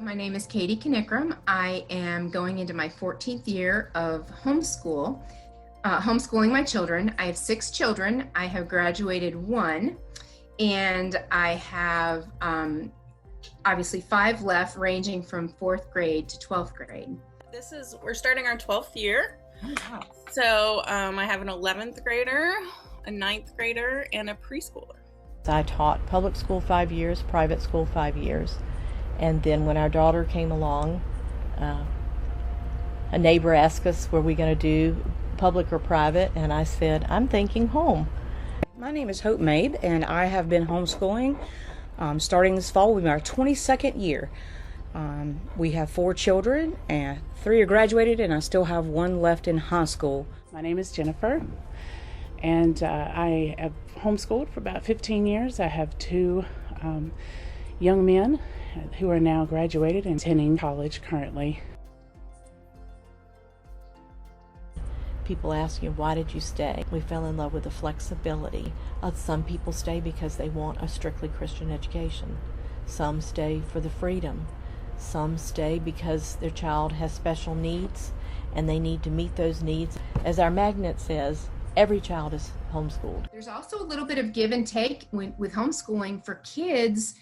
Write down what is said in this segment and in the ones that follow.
My name is Katie Knickrum. I am going into my 14th year of homeschooling my children. I have 6 children. I have graduated 1, and I have obviously 5 left, ranging from 4th grade to 12th grade. We're starting our 12th year. Oh, wow. So I have an 11th grader, a 9th grader, and a preschooler. I taught public school 5 years, private school 5 years. And then when our daughter came along, a neighbor asked us, were we going to do public or private? And I said, I'm thinking home. My name is Hope Mabe, and I have been homeschooling starting this fall. We're in our 22nd year. We have 4 children, and 3 are graduated, and I still have 1 left in high school. My name is Jennifer, and I have homeschooled for about 15 years. I have 2 young men who are now graduated and attending college currently. People ask you, why did you stay? We fell in love with the flexibility. Some people stay because they want a strictly Christian education. Some stay for the freedom. Some stay because their child has special needs and they need to meet those needs. As our magnet says, every child is homeschooled. There's also a little bit of give and take with homeschooling for kids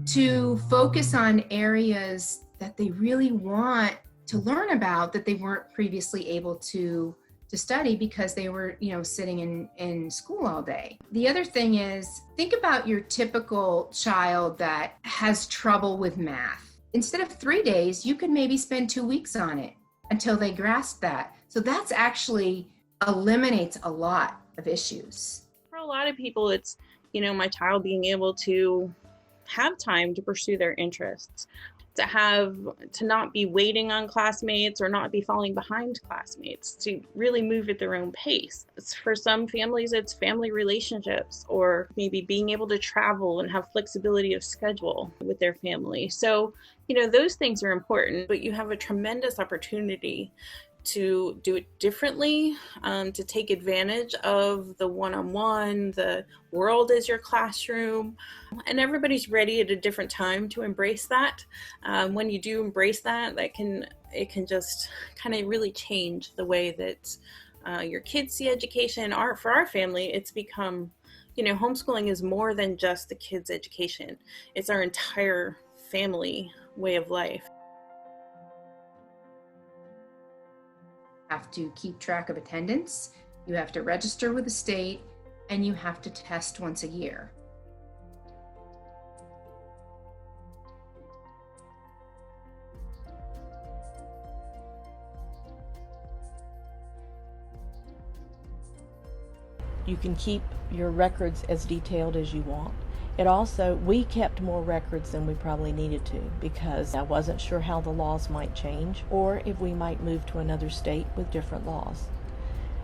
to focus on areas that they really want to learn about that they weren't previously able to study because they were, sitting in school all day. The other thing is, think about your typical child that has trouble with math. Instead of 3 days, you could maybe spend 2 weeks on it until they grasp that. So that's actually eliminates a lot of issues. For a lot of people, it's, my child being able to have time to pursue their interests, to not be waiting on classmates or not be falling behind classmates, to really move at their own pace. For some families, it's family relationships, or maybe being able to travel and have flexibility of schedule with their family. So, those things are important, but you have a tremendous opportunity to do it differently, to take advantage of the one-on-one, the world as your classroom, and everybody's ready at a different time to embrace that. When you do embrace that, it can just kind of really change the way that your kids see education. For our family, it's become, homeschooling is more than just the kids' education. It's our entire family way of life. Have to keep track of attendance, you have to register with the state, and you have to test once a year. You can keep your records as detailed as you want. We kept more records than we probably needed to because I wasn't sure how the laws might change or if we might move to another state with different laws.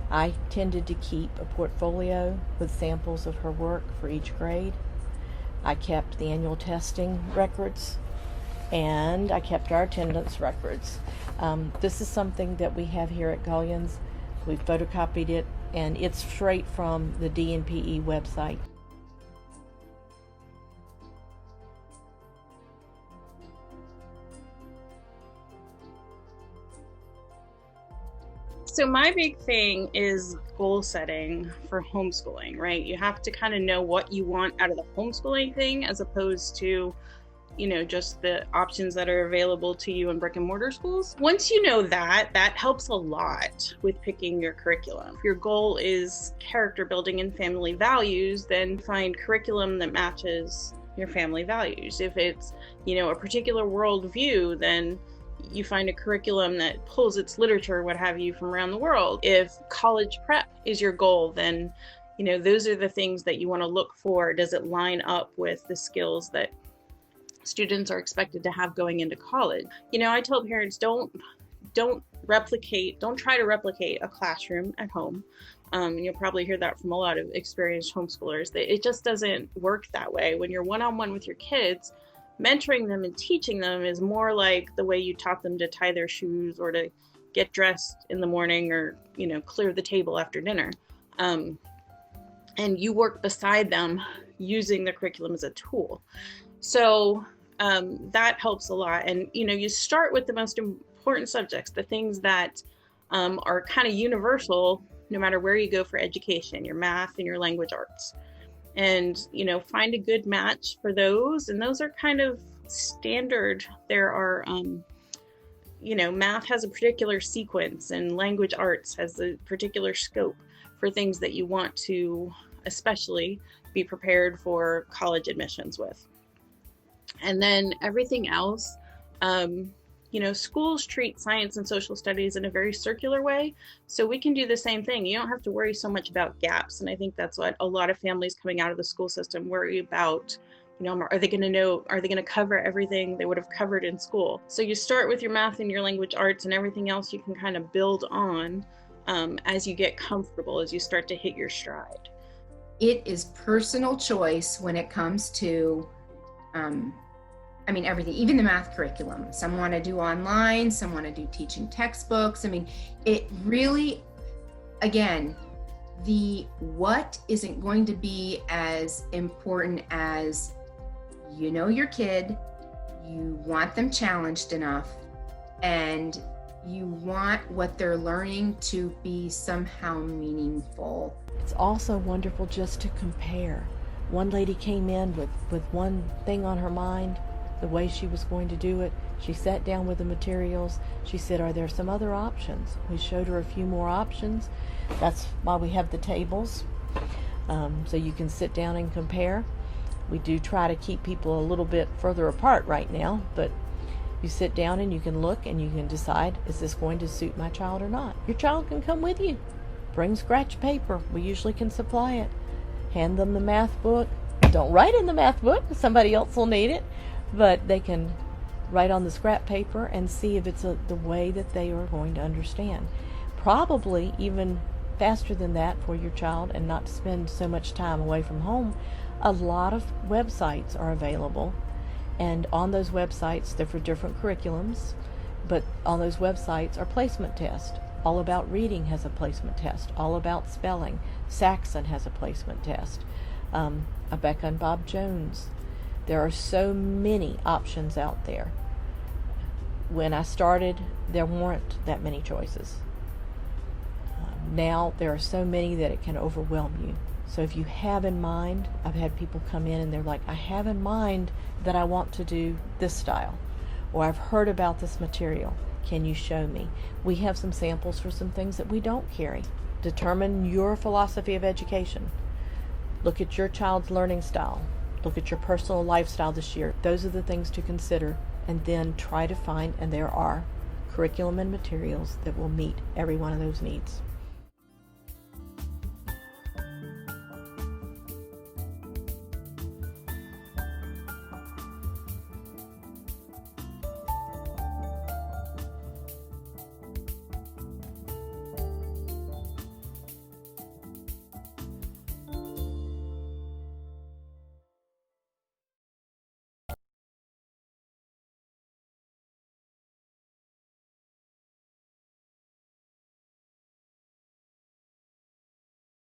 I tended to keep a portfolio with samples of her work for each grade. I kept the annual testing records, and I kept our attendance records. This is something that we have here at Gullion's. We photocopied it, and it's straight from the DNPE website. So my big thing is goal setting for homeschooling, right? You have to kind of know what you want out of the homeschooling thing as opposed to, just the options that are available to you in brick and mortar schools. Once you know that helps a lot with picking your curriculum. If your goal is character building and family values, then find curriculum that matches your family values. If it's, a particular worldview, then you find a curriculum that pulls its literature, what have you, from around the world. If college prep is your goal, then, those are the things that you want to look for. Does it line up with the skills that students are expected to have going into college? I tell parents, don't try to replicate a classroom at home. And you'll probably hear that from a lot of experienced homeschoolers. It just doesn't work that way. When you're one-on-one with your kids, mentoring them and teaching them is more like the way you taught them to tie their shoes or to get dressed in the morning or, clear the table after dinner. And you work beside them using the curriculum as a tool. So that helps a lot. And, you start with the most important subjects, the things that are kind of universal no matter where you go for education, your math and your language arts. And, find a good match for those. And those are kind of standard. There are, math has a particular sequence and language arts has a particular scope for things that you want to especially be prepared for college admissions with. And then everything else, schools treat science and social studies in a very circular way. So we can do the same thing. You don't have to worry so much about gaps. And I think that's what a lot of families coming out of the school system worry about. Are they going to cover everything they would have covered in school? So you start with your math and your language arts, and everything else you can kind of build on as you get comfortable, as you start to hit your stride. It is personal choice when it comes to everything, even the math curriculum. Some want to do online, some want to do teaching textbooks. It really, again, the what isn't going to be as important as your kid, you want them challenged enough, and you want what they're learning to be somehow meaningful. It's also wonderful just to compare. One lady came in with one thing on her mind, the way she was going to do it. She sat down with the materials. She said, are there some other options? We showed her a few more options. That's why we have the tables, so you can sit down and compare. We do try to keep people a little bit further apart right now, but you sit down and you can look and you can decide, is this going to suit my child or not? Your child can come with you. Bring scratch paper. We usually can supply it. Hand them the math book. Don't write in the math book. Somebody else will need it. But they can write on the scrap paper and see if it's the way that they are going to understand. Probably even faster than that for your child, and not to spend so much time away from home. A lot of websites are available, and on those websites, they're for different curriculums, but on those websites are placement tests. All About Reading has a placement test. All About Spelling. Saxon has a placement test. Abeka and Bob Jones. There are so many options out there. When I started, there weren't that many choices. Now there are so many that it can overwhelm you. So if you have in mind, I've had people come in and they're like, I have in mind that I want to do this style, or I've heard about this material. Can you show me? We have some samples for some things that we don't carry. Determine your philosophy of education. Look at your child's learning style. Look at your personal lifestyle this year. Those are the things to consider, and then try to find, and there are curriculum and materials that will meet every one of those needs.